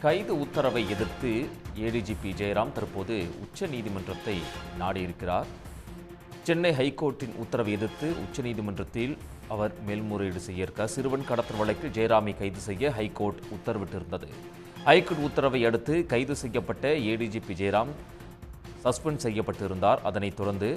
கைது உத்தரவை எதிர்த்து ஏடிஜிபி ஜெயராம் தற்போது உச்ச நீதிமன்றத்தை நாடியிருக்கிறார். சென்னை ஹைகோர்ட்டின் உத்தரவை எதிர்த்து உச்சநீதிமன்றத்தில் அவர் மேல்முறையீடு செய்ய இருக்கார். சிறுவன் கடத்தல் வழக்கில் ஜெயராமை கைது செய்ய ஹைகோர்ட் உத்தரவிட்டிருந்தது. ஹைகோர்ட் உத்தரவை அடுத்து கைது செய்யப்பட்ட ஏடிஜிபி ஜெயராம் சஸ்பெண்ட் செய்யப்பட்டிருந்தார். அதனைத் தொடர்ந்து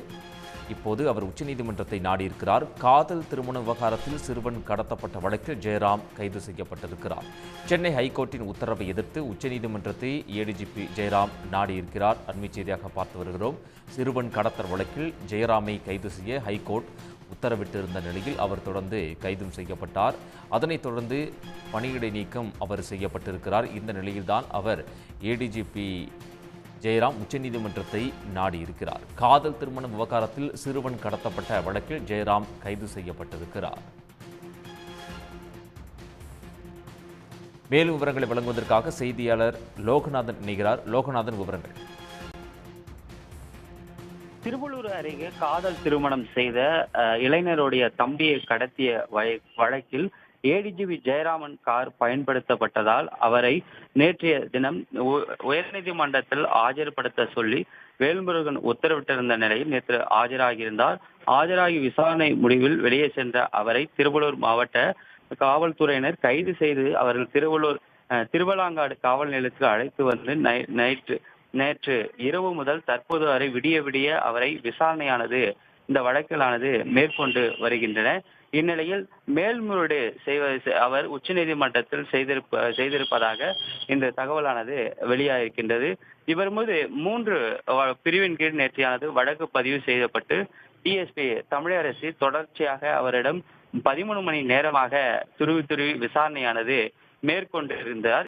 இப்போது அவர் உச்சநீதிமன்றத்தை நாடியிருக்கிறார். காதல் திருமண விவகாரத்தில் சிறுவன் கடத்தப்பட்ட வழக்கில் ஜெயராம் கைது செய்யப்பட்டிருக்கிறார். சென்னை ஹைகோர்ட்டின் உத்தரவை எதிர்த்து உச்சநீதிமன்றத்தை ஏடிஜிபி ஜெயராம் நாடியிருக்கிறார். அண்மை செய்தியாக பார்த்து வருகிறோம். சிறுவன் கடத்தல் வழக்கில் ஜெயராமை கைது செய்ய ஹைகோர்ட் உத்தரவிட்டிருந்த நிலையில் அவர் தொடர்ந்து கைதும் செய்யப்பட்டார். அதனைத் தொடர்ந்து பணியிடை நீக்கம் அவர் செய்யப்பட்டிருக்கிறார். இந்த நிலையில்தான் அவர் ஏடிஜிபி ஜெயராம் உச்சநீதிமன்றத்தை நாடியிருக்கிறார். காதல் திருமண விவகாரத்தில் சிறுவன் கடத்தப்பட்ட வழக்கில் ஜெயராம் கைது செய்யப்பட்டிருக்கிறார். மேலும் விவரங்களை வழங்குவதற்காக செய்தியாளர் லோகநாதன் இணைகிறார். லோகநாதன், விவரங்கள். திருவள்ளூர் அருகே காதல் திருமணம் செய்த இளைஞருடைய தம்பியை கடத்திய வழக்கில் ஏடிஜிபி ஜெயராமன் கார் பயன்படுத்தப்பட்டதால் அவரை நேற்றைய தினம் உயர்நீதிமன்றத்தில் ஆஜர்படுத்த சொல்லி வேல்முருகன் உத்தரவிட்டிருந்த நிலையில் நேற்று ஆஜராகியிருந்தார். ஆஜராகி விசாரணை முடிவில் வெளியே சென்ற அவரை திருவள்ளூர் மாவட்ட காவல்துறையினர் கைது செய்து அவர்கள் திருவலாங்காடு காவல் நிலையத்தில் அழைத்து வந்து நேற்று இரவு முதல் தற்போது வரை விடிய அவரை விசாரணையானது இந்த வழக்கிலானது மேற்கொண்டு வருகின்றன. இந்நிலையில் மேல்முறையீடு அவர் உச்சநீதிமன்றத்தில் செய்திருப்பதாக இந்த தகவலானது வெளியாகிருக்கின்றது. இவர் மீது 3 பிரிவின் கீழ் நேற்றையானது வழக்கு பதிவு செய்யப்பட்டு டிஎஸ்பி தமிழரசி தொடர்ச்சியாக அவரிடம் 13 மணி நேரமாக துருவி விசாரணையானது மேற்கொண்டிருந்தார்.